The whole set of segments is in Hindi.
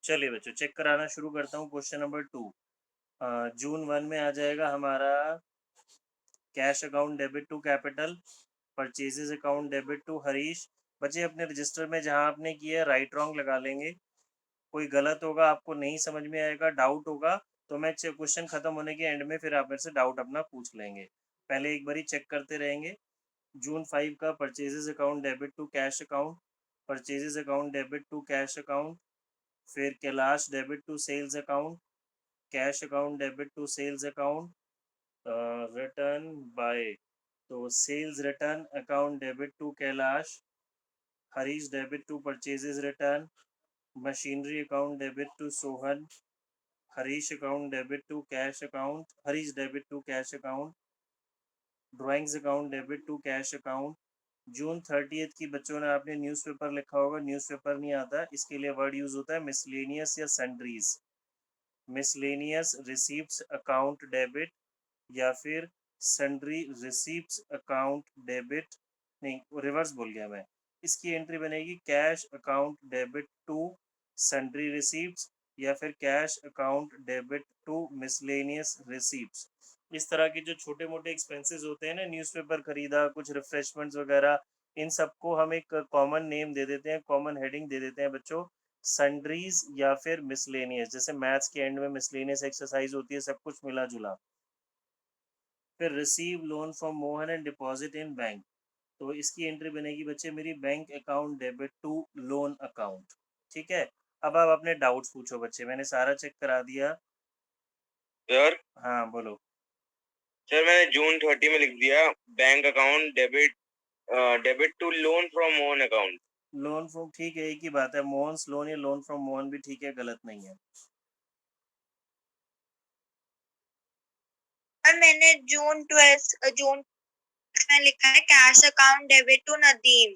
चलिए बच्चों चेक कराना शुरू करता हूँ। क्वेश्चन नंबर 2 जून 1 में आ जाएगा हमारा cash account debit to capital, purchases account debit to Harish. बच्चे अपने रजिस्टर में जहाँ आपने किया है राइट रॉन्ग लगा लेंगे। कोई गलत होगा, आपको नहीं समझ में आएगा, डाउट होगा तो मैं क्वेश्चन खत्म होने के एंड में फिर आप मेरे से डाउट अपना पूछ लेंगे। पहले एक बारी चेक करते रहेंगे। जून 5 का purchases account debit to cash account, purchases account debit to cash account, फिर Kailash debit to sales account, cash account debit to sales account, return by तो sales return account debit to Kailash, Harish debit to purchases return, machinery account debit to Sohan, Harish account debit to cash account, Harish debit to cash account, drawings account debit to cash account. June 30 की बच्चों ने आपने न्यूज़पेपर लिखा होगा, न्यूज़पेपर नहीं आता, इसके लिए वर्ड यूज होता है मिसलेनियस या sundries. Miscellaneous receipts account debit या फिर सन्ड्री रिसीप्ट्स अकाउंट डेबिट, नहीं रिवर्स बोल गया मैं। इसकी एंट्री बनेगी cash account debit to sundry receipts या फिर cash account debit to miscellaneous receipts. इस तरह के जो छोटे मोटे एक्सपेंसेस होते हैं ना, न्यूज़पेपर खरीदा, कुछ रिफ्रेशमेंट्स वगैरह, इन सबको हम एक कॉमन नेम दे देते हैं, कॉमन हेडिंग दे देते हैं बच्चों, सन्ड्रीज या फिर मिसलेनियस। जैसे मैथ्स के एंड में मिसलेनियस एक्सरसाइज होती है, सब कुछ मिला जुला। फिर receive loan from Mohan and deposit in bank, तो इसकी एंट्री बनेगी बच्चे मेरी bank account debit to loan account. ठीक है, अब आप अपने डाउट्स पूछो बच्चे, मैंने सारा चेक करा दिया। सर हाँ बोलो। सर मैंने जून 30 में लिख दिया bank account debit to loan from Mohan account. Loan from ठीक है, एक ही बात है, मोहन लोन या लोन फ्रॉम मोहन भी ठीक है, गलत नहीं है। और मैंने जून में लिखा है cash account debit to Nadeem.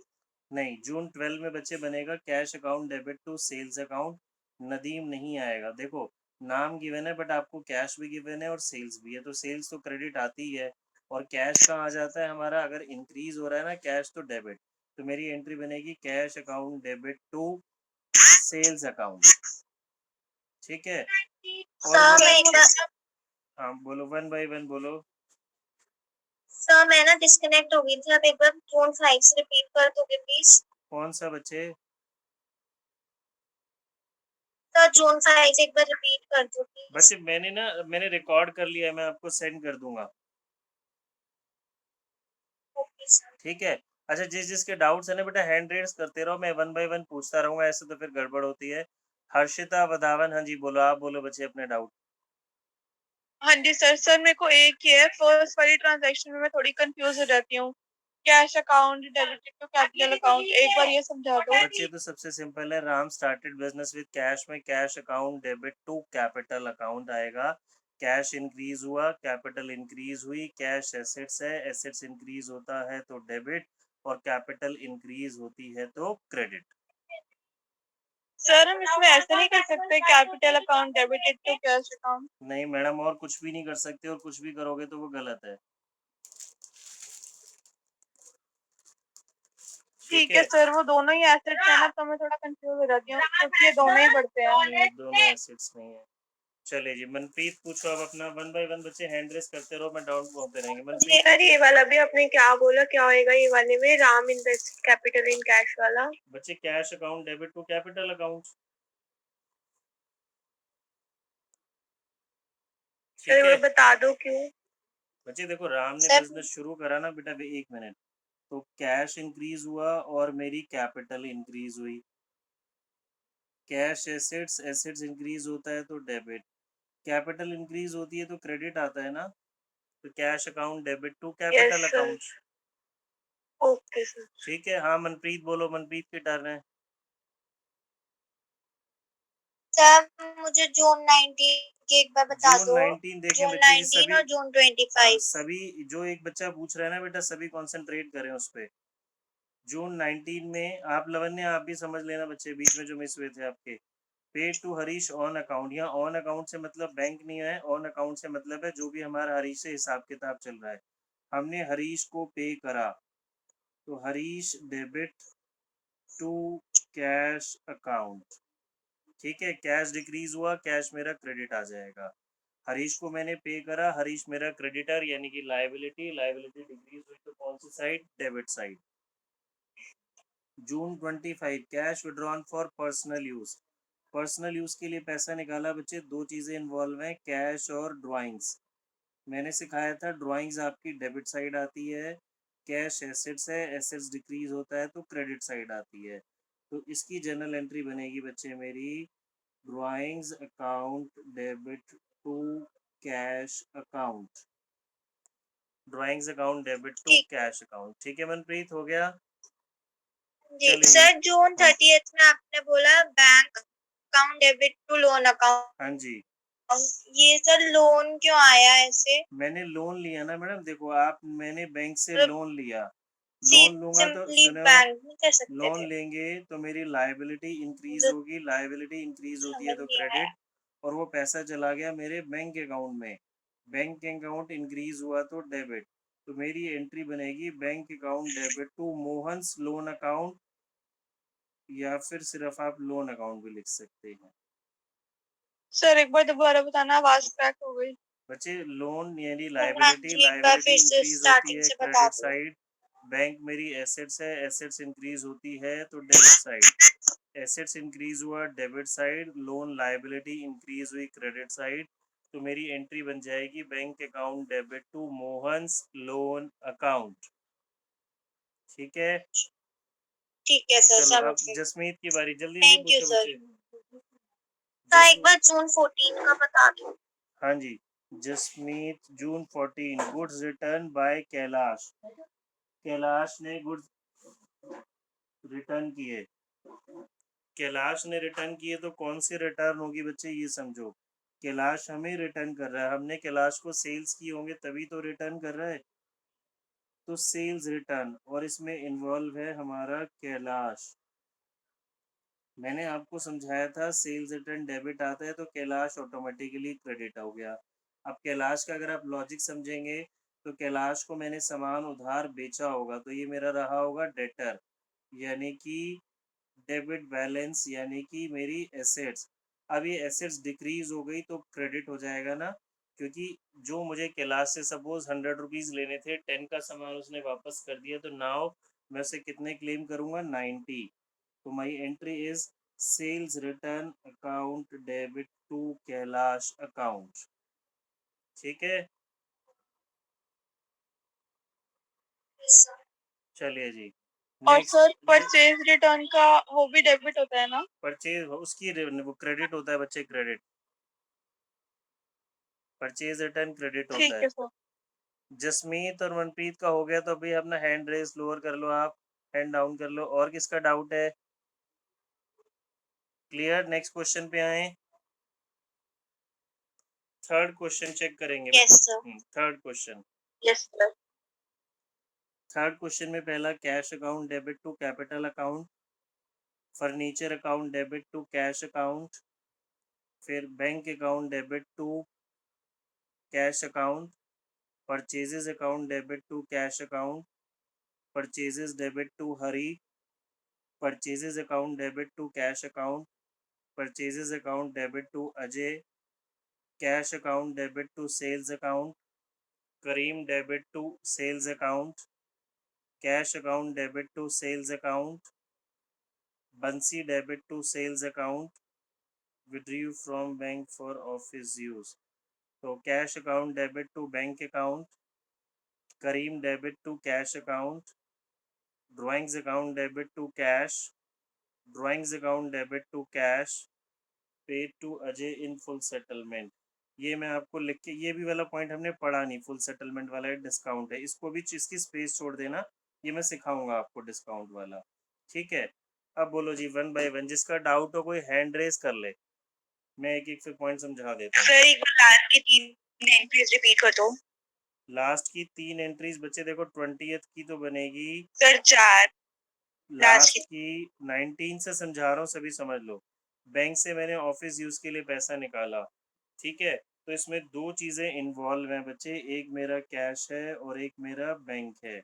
नहीं, जून 12 में बच्चे बनेगा cash account debit to sales account, Nadeem नहीं आएगा। देखो नाम गिवन है बट आपको कैश भी गिवन है और सेल्स भी है, तो सेल्स तो क्रेडिट आती ही है और कैश कहाँ आ जाता है हमारा, अगर इंक्रीज हो रहा है ना कैश तो डेबिट, तो मेरी एंट्री बनेगी cash account debit to sales account. ठीक है, और हाँ बोलो, 1 बाय 1 बोलो। सर मैं ना डिस्कनेक्ट हो गई थी, आप एक बार जून 5 से रिपीट कर दोगे प्लीज। कौन सा बच्चे? सर जून 5 एक बार रिपीट कर दो प्लीज। बच्चे मैंने रिकॉर्ड कर लिया है, मैं आपको सेंड कर दूंगा। Okay sir. ठीक है, अच्छा जिस जिसके डाउट्स है ना बेटा हैंड रेज करते रहो, मैं 1 बाय 1 पूछता रहूंगा, ऐसे तो फिर गड़बड़ होती है। हर्षिता वधावन, हाँ जी बोलो, आप बोलो बच्चे अपने डाउट। हाँ जी सर। सर मेरे को एक ही है, फर्स्ट वाली ट्रांजैक्शन में मैं थोड़ी कंफ्यूज हो जाती हूँ, cash account debited to capital account, एक बार ये समझा दो। बच्चे तो सबसे सिंपल है, Ram started business with cash में cash account debit to capital account आएगा। कैश इंक्रीज हुआ, कैपिटल इंक्रीज हुई, कैश एसेट्स है, एसेट्स इंक्रीज होता है तो डेबिट, और कैपिटल इंक्रीज होती है तो क्रेडिट। सर हम इसमें ऐसे नहीं कर सकते capital account debited to cash account? नहीं मैडम, और कुछ भी नहीं कर सकते, और कुछ भी करोगे तो वो गलत है। ठीक है सर, वो दोनों ही एसेट्स है ना, तो मैं थोड़ा कंफ्यूज हो जाती हूँ क्योंकि ये दोनों ही बढ़ते हैं। दोनों एसेट्स नहीं है। चलिए जी मनप्रीत पूछो अब अपना, 1 बाय 1 बच्चे हैंड रेस करते रहो, मैं डाउट होते रहेंगे। मनप्रीत ये वाला भी आपने क्या बोला, क्या होएगा ये वाले में, Ram invest capital in cash वाला? बच्चे cash account debit to capital account. ठीक है, बता दो क्यों। बच्चे देखो राम ने बिजनेस शुरू करा ना बेटा, 1 मिनट, तो कैश इंक्रीज हुआ और मेरी कैपिटल इंक्रीज हुई। कैश एसेट्स, एसेट्स इंक्रीज होता है तो डेबिट, कैपिटल इंक्रीज होती है तो क्रेडिट आता है ना, तो cash account debit to capital account. Okay sir. ठीक है, हाँ मनप्रीत बोलो, मनप्रीत की टर्न है। सर मुझे जून 19 के एक बार बता जून दो। 19 देखें जून बच्चे जी, 19 सभी और जून 25। सभी जो एक बच्चा पूछ रहा है ना बेटा, सभी कंसंट्रेट करें उस पे। जून 19 में आप लवन्य आप भी समझ लेना बच्चे, बीच में जो मिस हुए थे आपके। Paid to Harish on account, यहाँ ऑन अकाउंट से मतलब बैंक नहीं है, ऑन अकाउंट से मतलब है जो भी हमारा हरीश से हिसाब किताब चल रहा है, हमने हरीश को पे करा, तो Harish debit to cash account. ठीक है, कैश डिक्रीज हुआ, कैश मेरा क्रेडिट आ जाएगा। हरीश को मैंने पे करा, हरीश मेरा क्रेडिटर यानी कि लायबिलिटी डिक्रीज हुई तो कौन सी side, debit side. June 25 cash withdrawn for personal use, personal use के लिए पैसा निकाला बच्चे, दो चीजें इन्वॉल्व हैं, कैश और ड्राइंग्स। मैंने सिखाया था ड्राइंग्स आपकी डेबिट साइड आती है, कैश एसेट्स है, एसेट्स डिक्रीज होता है तो क्रेडिट साइड आती है। तो इसकी जर्नल एंट्री बनेगी बच्चे मेरी, drawings account debit to cash account, drawings account debit to ठीक कैश अकाउंट। ठीक है मनप्रीत, हो गया। जी चलिए सर, जून हाँ 30 में आपने बोला bank account debit to loan account, हाँ जी, ये सर लोन क्यों आया ऐसे? मैंने लोन लिया ना मैडम, देखो आप, मैंने बैंक से मतलब लोन लिया, लोन लूंगा तो सिंपली सुनो, बैंक नहीं कर सकते लोन थे? लेंगे तो मेरी लायबिलिटी इंक्रीज जो होगी, लायबिलिटी इंक्रीज होती है समझ तो नहीं आया। क्रेडिट, और वो पैसा चला गया मेरे बैंक अकाउंट में, बैंक अकाउंट इंक्रीज हुआ तो डेबिट, तो मेरी एंट्री बनेगी bank account debit to Mohan's loan account, या फिर सिर्फ आप लोन अकाउंट भी लिख सकते हैं। सर एक बार दोबारा बताना, आवाज क्रैक हो गई। बच्चे लोन यानी हाँ लायबिलिटी, जी, एक बार फिर से इंक्रीज होती स्टार्टिंग है से बता क्रेडिट दो। साइड, बैंक मेरी एसेट्स है, एसेट्स इंक्रीज होती है तो डेबिट साइड, एसेट्स इंक्रीज हुआ debit side, loan liability increase हुई क्रेडिट साइड, तो मेरी एंट्री बन जाएगी bank account debit to Mohan's loan account. ठीक है, ठीक है सर, चलो समझ अब गई। जसमीत की बारी, जल्दी जल्दी थैंक यू पूछो सर। बच्चे। सर एक जसमीत, बार जून 14 का बता दो। हाँ जी, Jasmeet June 14 goods return by Kailash, Kailash ने गुड्स रिटर्न किए, कैलाश ने रिटर्न किए तो कौन सी रिटर्न होगी बच्चे, ये समझो, कैलाश हमें रिटर्न कर रहा है, हमने कैलाश को सेल्स की होंगे तभी तो रिटर्न कर रहा है, तो सेल्स रिटर्न, और इसमें इन्वॉल्व है हमारा कैलाश। मैंने आपको समझाया था सेल्स रिटर्न डेबिट आता है तो कैलाश ऑटोमेटिकली क्रेडिट हो गया। अब कैलाश का अगर आप लॉजिक समझेंगे तो कैलाश को मैंने सामान उधार बेचा होगा तो ये मेरा रहा होगा डेटर, यानी कि डेबिट बैलेंस, यानी कि मेरी एसेट्स। अब ये एसेट्स डिक्रीज हो गई तो क्रेडिट हो जाएगा ना, क्योंकि जो मुझे कैलाश से सपोज 100 रुपीज़ लेने थे, 10 का सामान उसने वापस कर दिया, तो नाउ मैं उसे कितने क्लेम करूँगा, 90। तो my entry is sales return account debit to Kailash account. ठीक है, चलिए जी और नेक्स्ट। सर परचेज रिटर्न का वो भी डेबिट होता है ना? परचेज उसकी वो क्रेडिट होता है बच्चे, क्रेडिट, परचेज रिटर्न क्रेडिट होता ठीक है। है सर। जसमीत और मनप्रीत का हो गया तो अभी अपना हैंड रेस लोअर कर लो, आप हैंड डाउन कर लो, और किसका डाउट है, क्लियर। नेक्स्ट क्वेश्चन पे आए, थर्ड क्वेश्चन चेक करेंगे yes sir. Third question, yes sir. Third question में पहला cash account debit to capital account, furniture account debit to cash account, फिर bank account debit to cash account, purchases account debit to cash account, purchases debit to Hari, purchases account debit to cash account, purchases account debit to Ajay, cash account debit to sales account, Karim debit to sales account, cash account debit to sales account, Bansi debit to sales account, withdrew from bank for office use. तो cash account debit to bank account, Karim debit to cash account, drawings account debit to cash, drawings account debit to cash, paid to Ajay in full settlement. ये मैं आपको लिख के, ये भी वाला पॉइंट हमने पढ़ा नहीं, फुल सेटलमेंट वाला डिस्काउंट है, इसको भी इसकी स्पेस छोड़ देना, ये मैं सिखाऊंगा आपको डिस्काउंट वाला। ठीक है, अब बोलो जी वन बाय वन, जिसका डाउट हो कोई हैंड रेस कर ले, मैं एक एक से पॉइंट समझा देता हूँ। सर एक बार लास्ट की 3 एंट्रीज रिपीट कर दो। लास्ट की 3 एंट्रीज बच्चे देखो, 20th की तो बनेगी सर 4 लास्ट की, 19 से समझा रहा हूँ, सभी समझ लो। बैंक से मैंने ऑफिस यूज के लिए पैसा निकाला, ठीक है, तो इसमें दो चीजें इन्वॉल्व हैं बच्चे, एक मेरा कैश है और एक मेरा बैंक है।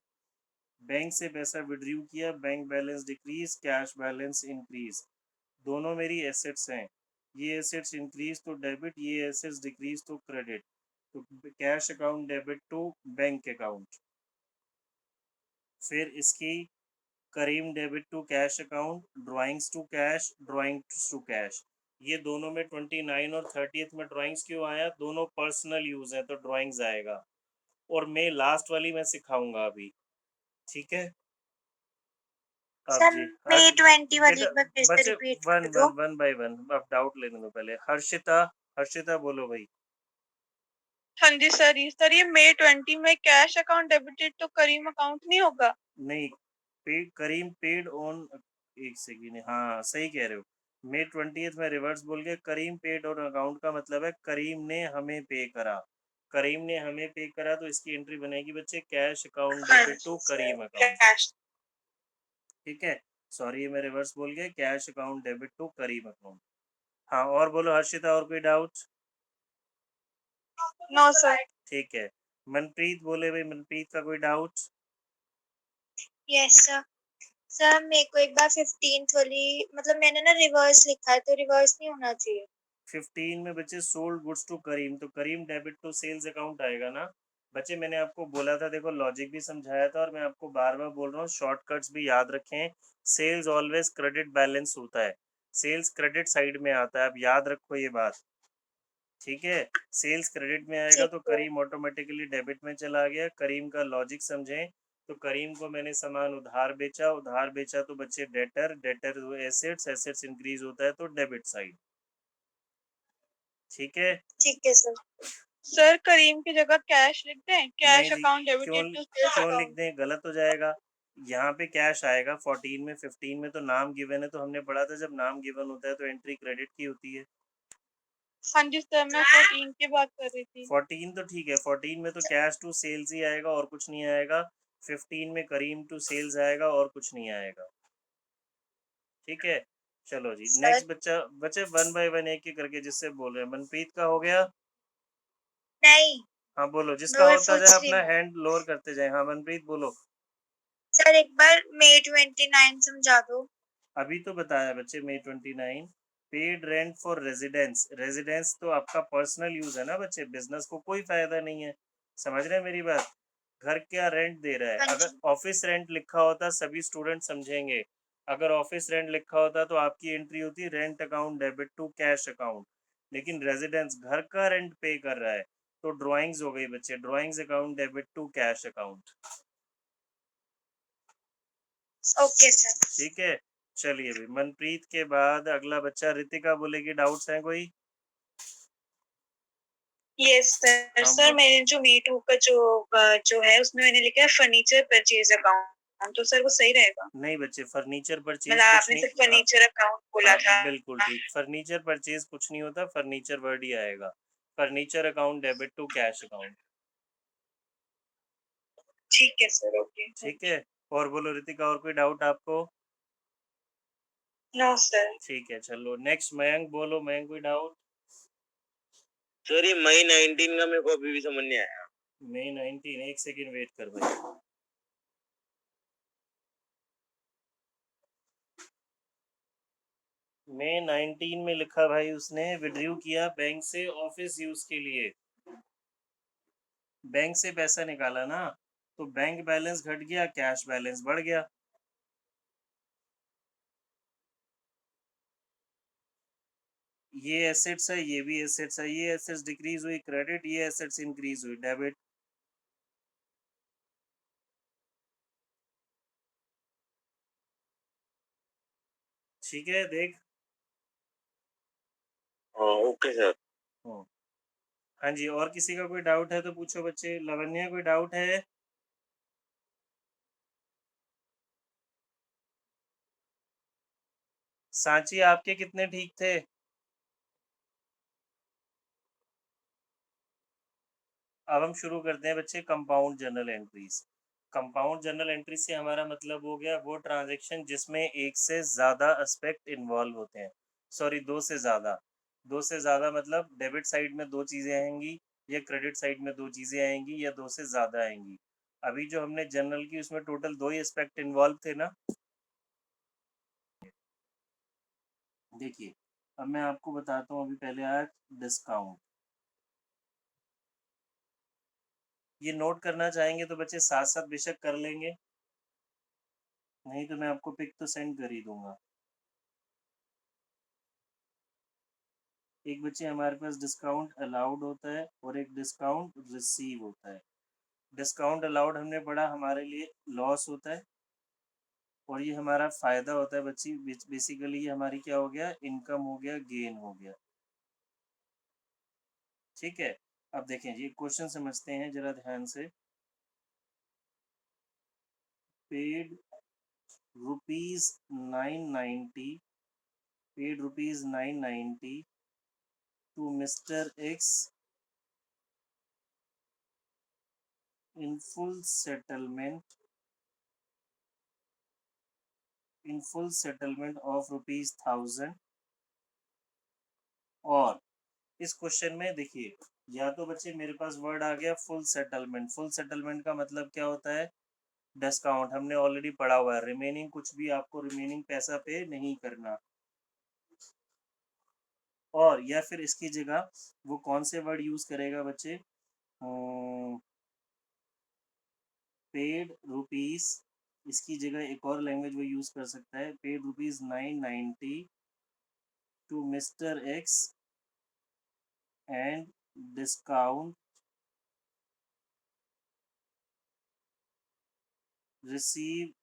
बैंक से पैसा विड्रू किया, bank balance decrease, cash balance increase, दोनों मेरी एसेट्स हैं। ये एसेट्स इंक्रीज तो डेबिट, ये एसेट्स डिक्रीज तो क्रेडिट। तो cash account debit to bank account. फिर इसकी Karim debit to cash account, drawings to cash, drawings to cash. ये दोनों में 29 और 30th में ड्राइंग्स क्यों आया? दोनों पर्सनल यूज है तो ड्राइंग्स आएगा। और मैं लास्ट वाली मैं सिखाऊंगा अभी, ठीक है? अब सर जी मे 20 वाली बेटा एक बार फिर से बच्चे रिपीट वन कर दो। वन बाय वन, अब डाउट लेने दो पहले। हर्षिता, हर्षिता बोलो भाई। हाँ जी सर, ये May 20 में कैश अकाउंट डेबिटेड तो करीम अकाउंट नहीं होगा? नहीं, पेड करीम पेड ऑन, एक सेकेंड, हाँ सही कह रहे हो। May 20 में रिवर्स बोल के करीम पेड ऑन अकाउंट का मतलब है करीम ने हमें पे करा। करीम ने हमें पे करा तो इसकी एंट्री बनेगी बच्चे कैश अकाउंट हाँ डेबिट टू जी सर, करीम अकाउंट। कैश। ठीक है, सॉरी मैं रिवर्स बोल गया, cash account debit to Karim account. हाँ और बोलो हर्षिता, और कोई डाउट? No sir. ठीक है, मनप्रीत बोले भाई, मनप्रीत का कोई डाउट? Yes sir. सर मेरे को एक बार 15th वाली, मतलब मैंने ना रिवर्स लिखा है तो रिवर्स नहीं होना चाहिए। 15 में बच्चे सोल्ड गुड्स टू करीम, तो करीम डेबिट टू सेल्स अकाउंट आएगा ना बच्चे। मैंने आपको बोला था, देखो लॉजिक भी समझाया था और मैं आपको बार बार बोल रहा हूँ, शॉर्टकट्स भी याद रखें। सेल्स ऑलवेज क्रेडिट बैलेंस होता है, सेल्स क्रेडिट साइड में आता है, अब याद रखो ये बात, ठीक है? सेल्स क्रेडिट में आएगा ठीक तो है। करीम ऑटोमेटिकली डेबिट में चला गया। करीम का लॉजिक समझें, तो करीम को मैंने सामान उधार बेचा, उधार बेचा तो बच्चे debtor, debtor assets, assets increase होता है तो डेबिट साइड, ठीक है? ठीक है सर। सर करीम की जगह कैश लिख दें, नहीं कैश जी, अकाउंट क्यों डेबिटेड टू सेल्स क्यों लिख अकाउंट। दें? गलत हो जाएगा। यहाँ पे कैश आएगा 14 में, 15 में तो नाम गिवन है, तो हमने पढ़ा था जब नाम गिवन होता है तो एंट्री क्रेडिट की होती है। हाँ जी सर, मैं 14 की बात कर रही थी। 14 तो ठीक है, 14 में तो कैश टू सेल्स ही आएगा और कुछ नहीं आएगा। 15 में करीम टू सेल्स आएगा और कुछ नहीं आएगा, ठीक है? चलो जी सर नेक्स्ट बच्चा, बच्चे वन बाय वन एक ही करके जिससे बोल रहे हैं। मनप्रीत का हो गया? नहीं, हाँ बोलो, जिसका मैं और होता जाए पूछ रही अपना हूँ। हैंड लोअर करते जाए। हाँ मनप्रीत बोलो। सर एक बार May 29 समझा दो। अभी तो बताया बच्चे May 29। Paid rent for residence, residence तो आपका पर्सनल यूज है ना बच्चे, बिजनेस को कोई फायदा नहीं है। समझ रहे हैं मेरी बात? घर क्या रेंट दे रहा है? हाँ अगर जी। ऑफिस रेंट लिखा होता सभी स्टूडेंट समझेंगे। अगर ऑफिस रेंट लिखा होता तो आपकी एंट्री होती rent account debit to cash account. लेकिन रेजिडेंस घर का रेंट पे कर रहा है तो ड्राइंग्स हो गई बच्चे, drawings account debit to cash account, okay sir. ठीक है? चलिए भाई, मनप्रीत के बाद अगला बच्चा रितिका बोलेगी। डाउट्स हैं कोई? Yes sir. हम सर मैंने जो May 2 का जो है उसमें मैंने लिखा है फर्नीचर परचेज अकाउंट, तो सर वो सही रहेगा? नहीं बच्चे, फर्नीचर परचेज मतलब कुछ आपने नहीं। सिर्फ हाँ, फर्नीचर अकाउंट बोला हाँ था। बिल्कुल ठीक, फर्नीचर परचेज कुछ नहीं होता, फर्नीचर वर्ड ही आएगा। Furniture account debit to cash account, ठीक है सर, ओके। ठीक है? और बोलो रितिका, और कोई डाउट आपको? No sir. ठीक है, चलो नेक्स्ट मयंक बोलो। मयंक कोई डाउट? सर ये May 19 का मेरे को अभी भी समझ नहीं आया। May 19, एक सेकेंड वेट कर भाई। May 19 में लिखा भाई, उसने विड्रू किया बैंक से ऑफिस यूज के लिए, बैंक से पैसा निकाला ना, तो बैंक बैलेंस घट गया, कैश बैलेंस बढ़ गया। ये एसेट्स है, ये भी एसेट्स है, ये एसेट्स डिक्रीज हुई क्रेडिट, ये एसेट्स इंक्रीज हुई डेबिट। ठीक है देख। Okay sir. हम्म, हाँ जी, और किसी का कोई डाउट है तो पूछो बच्चे। लवन्या कोई डाउट है? सांची आपके कितने ठीक थे? अब हम शुरू करते हैं बच्चे compound journal entries. Compound journal entry से हमारा मतलब हो गया वो ट्रांजैक्शन जिसमें एक से ज़्यादा एस्पेक्ट इन्वॉल्व होते हैं। सॉरी, दो से ज़्यादा। दो से ज़्यादा मतलब डेबिट साइड में दो चीज़ें आएंगी या क्रेडिट साइड में दो चीज़ें आएंगी या दो से ज़्यादा आएंगी। अभी जो हमने जर्नल की उसमें टोटल दो ही एस्पेक्ट इन्वॉल्व थे ना। देखिए, अब मैं आपको बताता हूँ, अभी पहले आया डिस्काउंट। ये नोट करना चाहेंगे तो बच्चे साथ साथ बेशक कर लेंगे, नहीं तो मैं आपको पिक तो सेंड कर ही दूंगा। एक बच्चे हमारे पास डिस्काउंट अलाउड होता है और एक डिस्काउंट रिसीव होता है। डिस्काउंट अलाउड हमने पढ़ा हमारे लिए लॉस होता है और ये हमारा फ़ायदा होता है बच्ची। बेसिकली ये हमारी क्या हो गया, इनकम हो गया, गेन हो गया। ठीक है, अब देखें ये क्वेश्चन समझते हैं जरा ध्यान से। Paid rupees 990, paid rupees 990 to mister X in full settlement of ₹1000। और इस क्वेश्चन में देखिए, या तो बच्चे मेरे पास वर्ड आ गया फुल सेटलमेंट। फुल सेटलमेंट का मतलब क्या होता है, डिस्काउंट हमने ऑलरेडी पढ़ा हुआ है, रिमेनिंग कुछ भी आपको रिमेनिंग पैसा पे नहीं करना। और या फिर इसकी जगह वो कौन से वर्ड यूज करेगा बच्चे, पेड रुपीज, इसकी जगह एक और लैंग्वेज वो यूज कर सकता है, paid rupees 990 to mister X and discount receive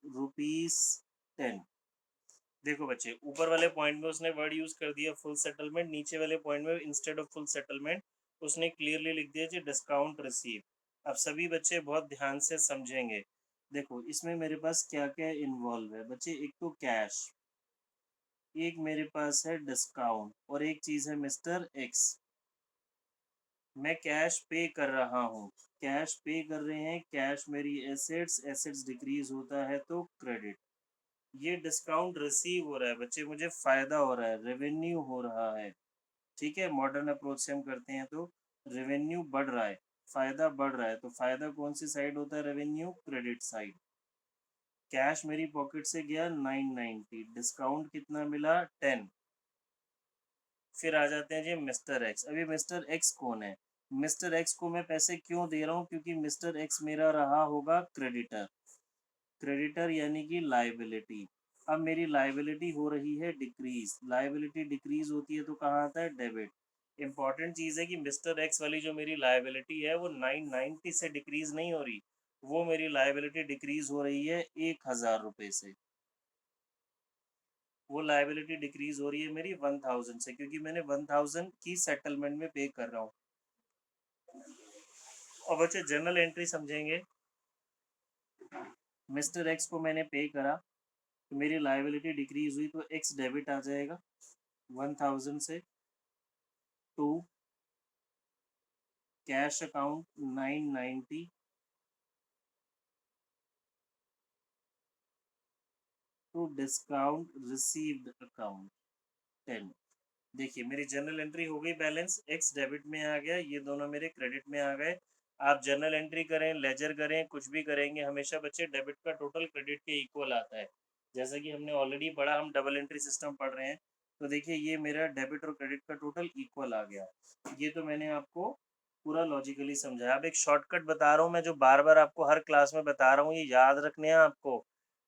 ₹10। देखो बच्चे, ऊपर वाले पॉइंट में उसने वर्ड यूज कर दिया फुल सेटलमेंट, नीचे वाले पॉइंट में इंस्टेड ऑफ फुल सेटलमेंट उसने क्लियरली लिख दिया जी डिस्काउंट रिसीव। अब सभी बच्चे बहुत ध्यान से समझेंगे। देखो इसमें मेरे पास क्या क्या इन्वॉल्व है बच्चे, एक तो कैश, एक मेरे पास है डिस्काउंट और एक चीज है मिस्टर एक्स। मैं कैश पे कर रहा हूँ, कैश पे कर रहे हैं, कैश मेरी एसेट्स, एसेट्स डिक्रीज होता है तो क्रेडिट। ये डिस्काउंट रिसीव हो रहा है बच्चे, मुझे फायदा हो रहा है, रेवेन्यू हो रहा है। ठीक है, मॉडर्न अप्रोच से हम करते हैं तो रेवेन्यू बढ़ रहा है, फायदा बढ़ रहा है। तो फायदा कौन सी साइड होता है, रेवेन्यू क्रेडिट साइड। कैश मेरी पॉकेट से गया 990, डिस्काउंट कितना मिला 10। फिर आ जाते हैं जी मिस्टर एक्स। अभी मिस्टर एक्स कौन है, मिस्टर एक्स को मैं पैसे क्यों दे रहा हूँ, क्योंकि मिस्टर एक्स मेरा रहा होगा क्रेडिटर, क्रेडिटर यानी कि लाइबिलिटी। अब मेरी लाइबिलिटी हो रही है डिक्रीज, लाइबिलिटी डिक्रीज होती है तो कहाँ आता है, डेबिट। इंपॉर्टेंट चीज़ है कि मिस्टर एक्स वाली जो मेरी लाइबिलिटी है वो 990 से डिक्रीज नहीं हो रही, वो मेरी लाइबिलिटी डिक्रीज हो रही है 1000 रुपये से। वो लाइबिलिटी डिक्रीज हो रही है मेरी 1000 से, क्योंकि मैंने 1000 की सेटलमेंट में पे कर रहा हूँ। और बच्चे जनरल एंट्री समझेंगे, मिस्टर एक्स को मैंने पे करा तो मेरी लाइबिलिटी डिक्रीज हुई तो एक्स डेबिट आ जाएगा 1000 से to cash account 990 to discount received account 10। देखिए मेरी जनरल एंट्री हो गई, बैलेंस एक्स डेबिट में आ गया, ये दोनों मेरे क्रेडिट में आ गए। आप जनरल एंट्री करें, लेजर करें, कुछ भी करेंगे, हमेशा बच्चे डेबिट का टोटल क्रेडिट के इक्वल आता है। जैसा कि हमने ऑलरेडी पढ़ा, हम डबल एंट्री सिस्टम पढ़ रहे हैं, तो देखिए ये मेरा डेबिट और क्रेडिट का टोटल इक्वल आ गया। ये तो मैंने आपको पूरा लॉजिकली समझाया। अब एक शॉर्टकट बता रहा हूँ मैं, जो बार बार आपको हर क्लास में बता रहा हूँ, ये याद रखने हैं आपको,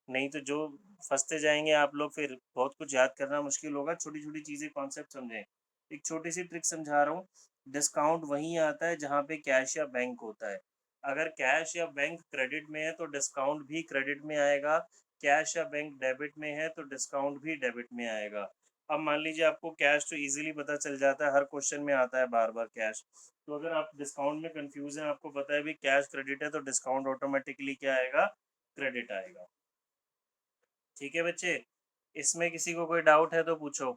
नहीं तो जो फंसते जाएंगे आप लोग, फिर बहुत कुछ याद करना मुश्किल होगा। छोटी छोटी चीज़ें, कॉन्सेप्ट समझें। एक छोटी सी ट्रिक समझा रहा हूँ, डिस्काउंट वहीं आता है जहाँ पे कैश या बैंक होता है। अगर कैश या बैंक क्रेडिट में है तो डिस्काउंट भी क्रेडिट में आएगा, कैश या बैंक डेबिट में है तो डिस्काउंट भी डेबिट में आएगा। अब मान लीजिए आपको कैश तो इजीली पता चल जाता है, हर क्वेश्चन में आता है बार बार कैश। तो अगर आप डिस्काउंट में कंफ्यूज हैं, आपको पता है भी कैश क्रेडिट है, तो डिस्काउंट ऑटोमेटिकली क्या आएगा, क्रेडिट आएगा। ठीक है बच्चे, इसमें किसी को कोई डाउट है तो पूछो।